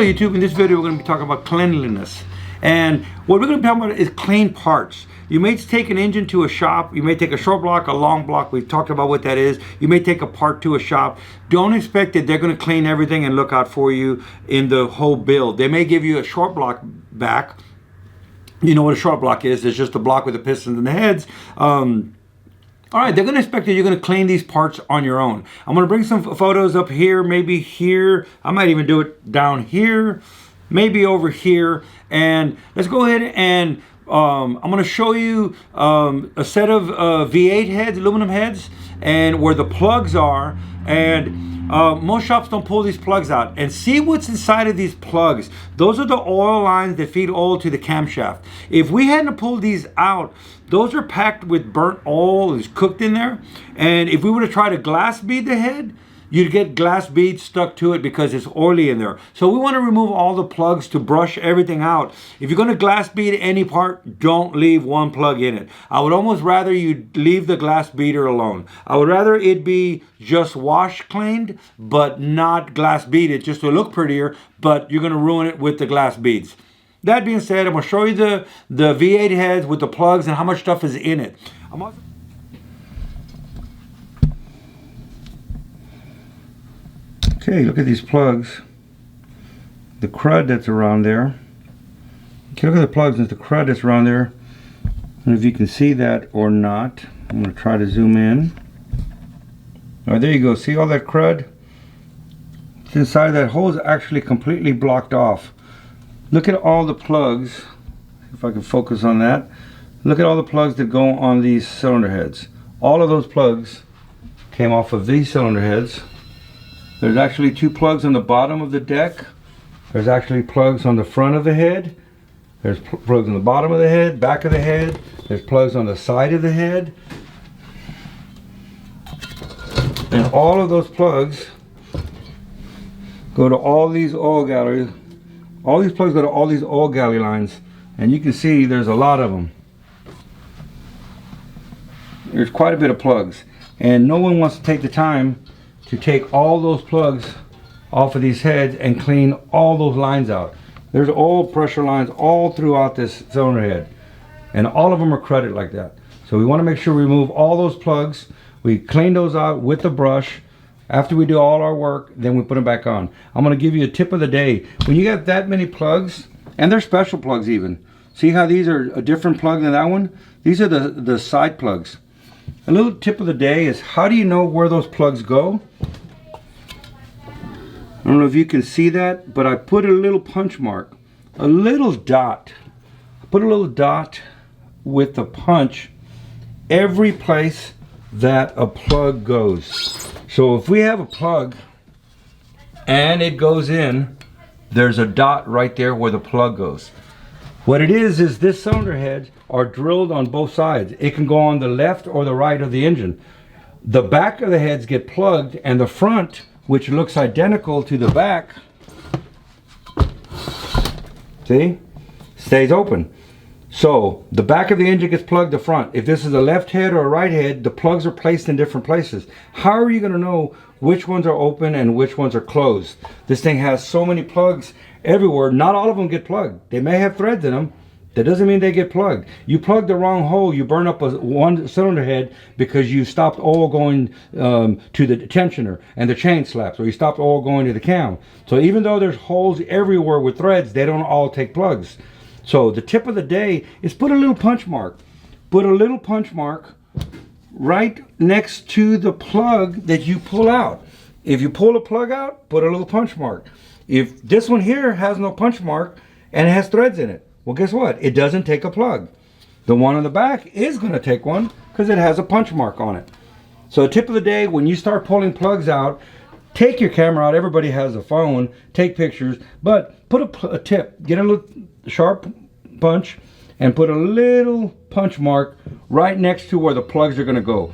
Hello YouTube, in this video we're going to be talking about cleanliness. And what we're going to be talking about is clean parts. You may take an engine to a shop, you may take a short block, a long block, we've talked about what that is. You may take a part to a shop. Don't expect that they're going to clean everything and look out for you in the whole build. They may give you a short block back. You know what a short block is, it's just a block with the pistons and the heads. All right, they're going to expect that you're going to clean these parts on your own. I'm going to bring some photos up here, maybe here. I might even do it down here, maybe over here. And let's go ahead and I'm going to show you a set of V8 heads, aluminum heads, and where the plugs are. And most shops don't pull these plugs out. And see what's inside of these plugs. Those are the oil lines that feed oil to the camshaft. If we hadn't pulled these out, those are packed with burnt oil, it's cooked in there. And if we were to try to glass bead the head, you'd get glass beads stuck to it because it's oily in there. So we want to remove all the plugs to brush everything out. If you're going to glass bead any part, don't leave one plug in it. I would almost rather you leave the glass beater alone. I would rather it be just wash cleaned, but not glass beaded, just to look prettier, but you're going to ruin it with the glass beads. That being said, I'm going to show you the V8 heads with the plugs and how much stuff is in it. Okay, look at these plugs. The crud that's around there. Okay, look at the plugs and the crud that's around there. I don't know if you can see that or not. I'm going to try to zoom in. All right, there you go. See all that crud? It's inside that hole is actually completely blocked off. Look at all the plugs. If I can focus on that. Look at all the plugs that go on these cylinder heads. All of those plugs came off of these cylinder heads. There's actually two plugs on the bottom of the deck. There's actually plugs on the front of the head. There's plugs on the bottom of the head, back of the head. There's plugs on the side of the head. And all of those plugs go to all these oil galleries. All these plugs go to all these oil gallery lines. And you can see there's a lot of them. There's quite a bit of plugs. And no one wants to take the time to take all those plugs off of these heads and clean all those lines out. There's oil pressure lines all throughout this cylinder head, and all of them are crudded like that. So we want to make sure we remove all those plugs. We clean those out with the brush. After we do all our work, then we put them back on. I'm going to give you a tip of the day. When you got that many plugs, and they're special plugs even. See how these are a different plug than that one? These are the side plugs. A little tip of the day is, how do you know where those plugs go? I don't know if you can see that, but I put a little punch mark, a little dot. I put a little dot with the punch every place that a plug goes. So if we have a plug and it goes in, there's a dot right there where the plug goes. What it is this cylinder heads are drilled on both sides. It can go on the left or the right of the engine. The back of the heads get plugged, and the front, which looks identical to the back, see, stays open. So the back of the engine gets plugged, the front. If this is a left head or a right head, the plugs are placed in different places. How are you going to know which ones are open and which ones are closed? This thing has so many plugs everywhere. Not all of them get plugged. They may have threads in them. That doesn't mean they get plugged. You plug the wrong hole, you burn up one cylinder head because you stopped oil going to the tensioner and the chain slaps, or you stopped oil going to the cam. So even though there's holes everywhere with threads, they don't all take plugs. So the tip of the day is put a little punch mark. Put a little punch mark right next to the plug that you pull out. If you pull a plug out, put a little punch mark. If this one here has no punch mark and it has threads in it, well, guess what? It doesn't take a plug. The one on the back is going to take one because it has a punch mark on it. So tip of the day, when you start pulling plugs out, take your camera out. Everybody has a phone. Take pictures. But put a tip. Get a little sharp punch and put a little punch mark right next to where the plugs are going to go.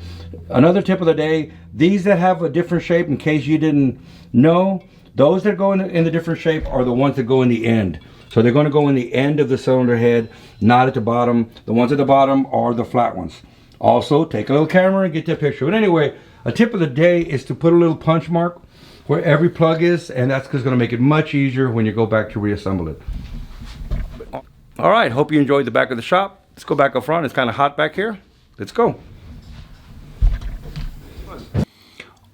Another tip of the day, these that have a different shape, in case you didn't know, those that go in the different shape are the ones that go in the end. So they're going to go in the end of the cylinder head, not at the bottom. The ones at the bottom are the flat ones. Also, take a little camera and get that picture. But anyway, a tip of the day is to put a little punch mark where every plug is, and that's going to make it much easier when you go back to reassemble it. All right, hope you enjoyed the back of the shop. Let's go back up front. It's kind of hot back here. Let's go.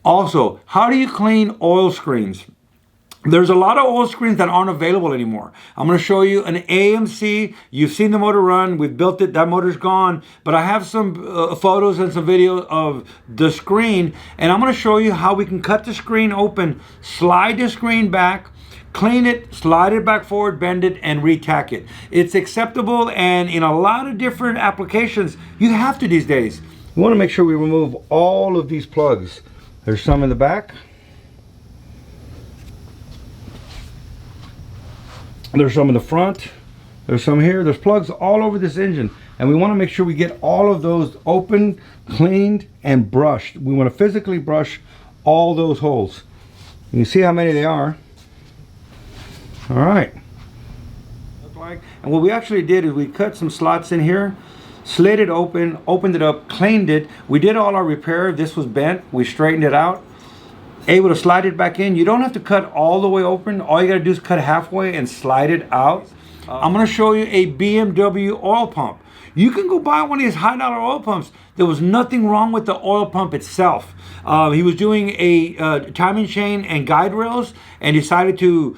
Also, how do you clean oil screens? There's a lot of oil screens that aren't available anymore. I'm going to show you an AMC. You've seen the motor run. We've built it. That motor's gone. But I have some photos and some videos of the screen. And I'm going to show you how we can cut the screen open, slide the screen back, clean it, slide it back forward, bend it, and retack it. It's acceptable, and in a lot of different applications, you have to these days. We want to make sure we remove all of these plugs. There's some in the back. There's some in the front. There's some here. There's plugs all over this engine. And we want to make sure we get all of those open, cleaned, and brushed. We want to physically brush all those holes. You can see how many they are. All right. And what we actually did is we cut some slots in here, slid it open, opened it up, cleaned it. We did all our repair. This was bent. We straightened it out. Able to slide it back in. You don't have to cut all the way open. All you got to do is cut halfway and slide it out. I'm going to show you a BMW oil pump. You can go buy one of these high-dollar oil pumps. There was nothing wrong with the oil pump itself. He was doing a timing chain and guide rails and decided to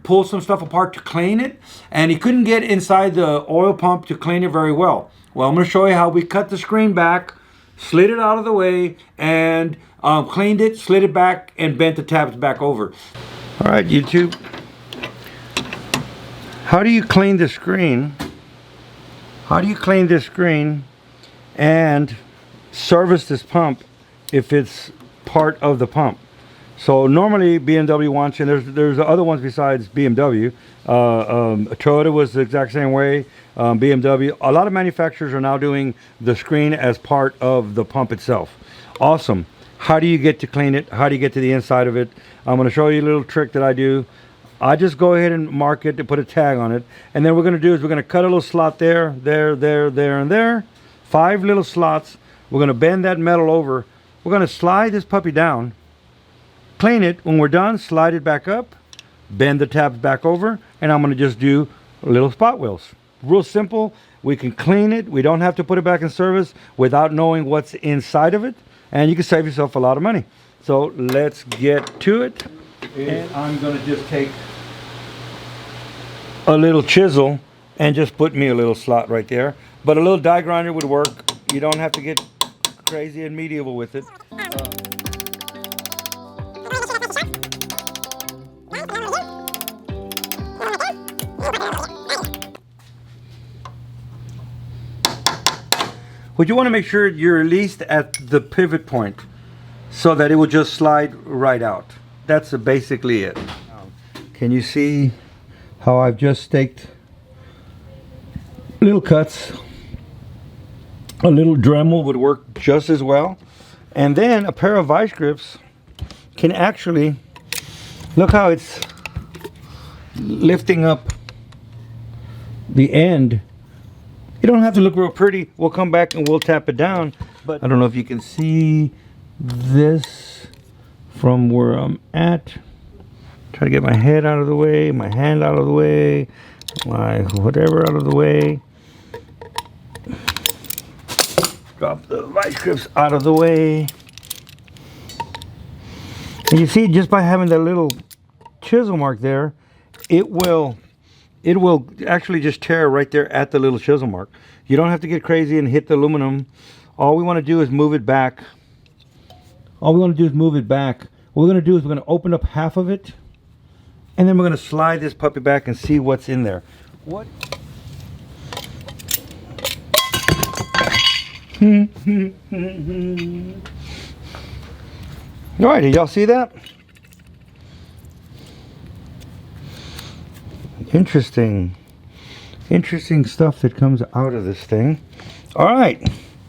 pull some stuff apart to clean it. And he couldn't get inside the oil pump to clean it very well. Well, I'm going to show you how we cut the screen back, slid it out of the way, and cleaned it, slid it back, and bent the tabs back over. All right, YouTube. How do you clean the screen? How do you clean this screen and service this pump if it's part of the pump? So normally BMW wants you, and there's other ones besides BMW. Toyota was the exact same way. BMW. A lot of manufacturers are now doing the screen as part of the pump itself. Awesome. How do you get to clean it? How do you get to the inside of it? I'm going to show you a little trick that I do. I just go ahead and mark it to put a tag on it. And then what we're going to do is we're going to cut a little slot there, there, there, there, and there. 5 little slots. We're going to bend that metal over. We're going to slide this puppy down, clean it. When we're done, slide it back up, bend the tabs back over, and I'm going to just do little spot wheels. Real simple. We can clean it. We don't have to put it back in service without knowing what's inside of it. And you can save yourself a lot of money. So let's get to it. And I'm going to just take a little chisel and just put me a little slot right there. But a little die grinder would work. You don't have to get crazy and medieval with it. But you want to make sure you're at least at the pivot point so that it will just slide right out. That's basically it. Can you see how I've just staked little cuts? A little Dremel would work just as well. And then a pair of vice grips can actually, look how it's lifting up the end. You don't have to look real pretty. We'll come back and we'll tap it down. But I don't know if you can see this from where I'm at. Try to get my head out of the way, my hand out of the way, my whatever out of the way. Drop the vice grips out of the way. And you see, just by having that little chisel mark there, it will actually just tear right there at the little chisel mark. You don't have to get crazy and hit the aluminum. All we want to do is move it back. All we want to do is move it back. What we're going to do is we're going to open up half of it, and then we're going to slide this puppy back and see what's in there. What? All right, did y'all see that? Interesting stuff that comes out of this thing. All right,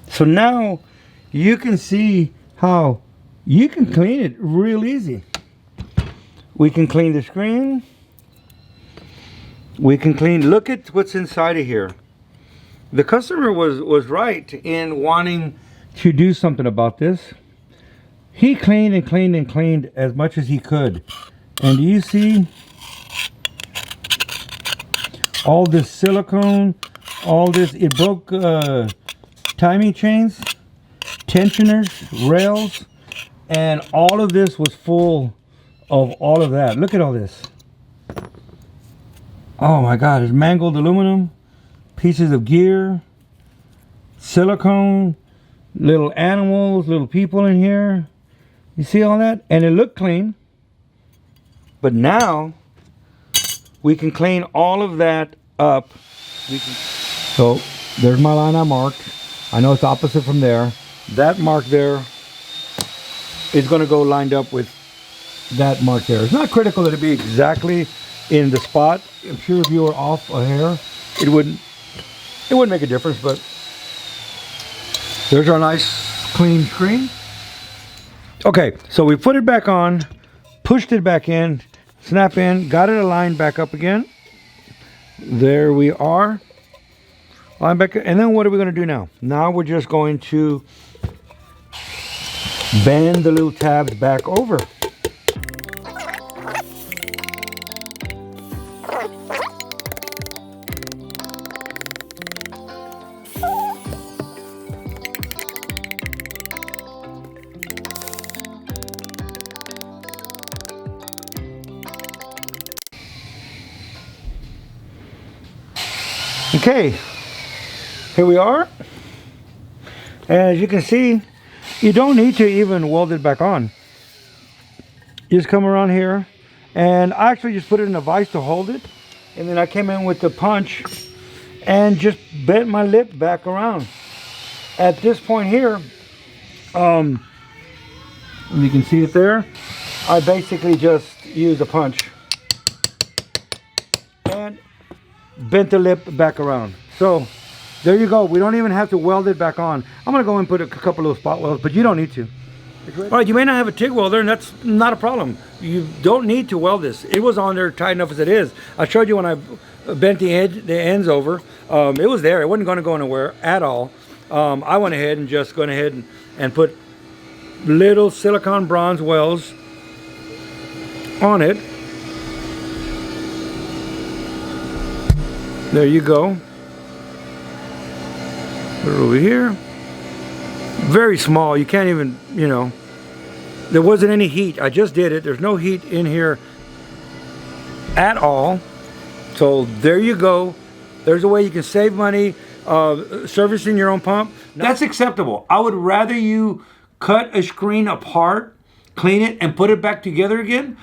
so now you can see how you can clean it real easy. We can clean the screen. We can clean, look at what's inside of here. The customer was right in wanting to do something about this. he cleaned and cleaned and cleaned as much as he could. And do you see all this silicone, all this? It broke timing chains, tensioners, rails, and all of this was full of all of that. Look at all this. Oh my God, it's mangled aluminum, pieces of gear, silicone, little animals, little people in here. You see all that? And it looked clean. But now we can clean all of that up. So there's my line I marked. I know it's opposite from there. That mark there is going to go lined up with that mark there. It's not critical that it be exactly in the spot. I'm sure if you were off a hair, it wouldn't make a difference, but there's our nice clean screen. Okay, so we put it back on, pushed it back in, snap in, got it aligned back up again. There we are. Line back, and then what are we going to do now? Now we're just going to bend the little tabs back over. Okay, here we are. As you can see, you don't need to even weld it back on. You just come around here, and I actually just put it in a vise to hold it, and then I came in with the punch and just bent my lip back around. At this point here, you can see it there, I basically just used a punch and bent the lip back around. So there you go. We don't even have to weld it back on. I'm gonna go and put a couple of spot welds, but you don't need to. All right, you may not have a TIG welder, and that's not a problem. You don't need to weld this. It was on there tight enough as it is. I showed you when I bent the ends over. It was there. It wasn't going to go anywhere at all. I went ahead and just went ahead and put little silicone bronze welds on it. There you go. Put it over here. Very small. You can't even, you know, there wasn't any heat. I just did it. There's no heat in here at all. So there you go. There's a way you can save money servicing your own pump. That's acceptable. I would rather you cut a screen apart, clean it, and put it back together again.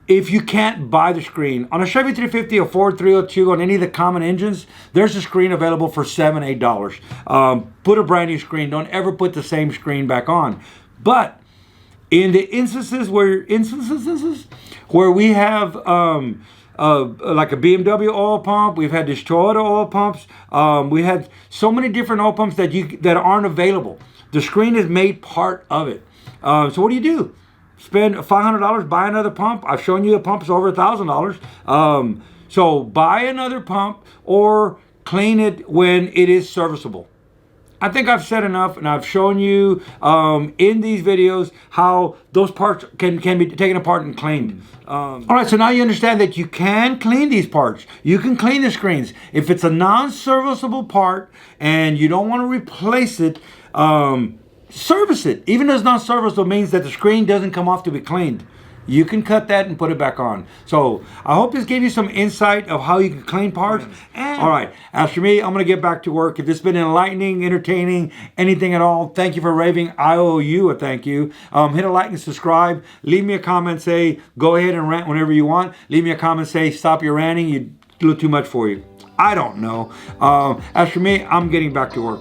If you can't buy the screen. On a Chevy 350, a Ford 302, on any of the common engines, there's a screen available for $7, $8. Put a brand new screen. Don't ever put the same screen back on. But in the instances where we have like a BMW oil pump, we've had this Toyota oil pumps, we had so many different oil pumps that aren't available. The screen is made part of it. So what do? Spend $500, buy another pump. I've shown you the pumps over $1,000. So buy another pump or clean it when it is serviceable. I think I've said enough, and I've shown you in these videos how those parts can be taken apart and cleaned. All right, so now you understand that you can clean these parts. You can clean the screens. If it's a non-serviceable part and you don't want to replace it, service it. Even though it's not serviceable means that the screen doesn't come off to be cleaned. You can cut that and put it back on. So I hope this gave you some insight of how you can clean parts. And all right, as for me, I'm going to get back to work. If this has been enlightening, entertaining, anything at all, thank you for raving. I owe you a thank you. Hit a like and subscribe. Leave me a comment. Say, go ahead and rant whenever you want. Leave me a comment. Say, stop your ranting. You do too much for you. I don't know. As for me, I'm getting back to work.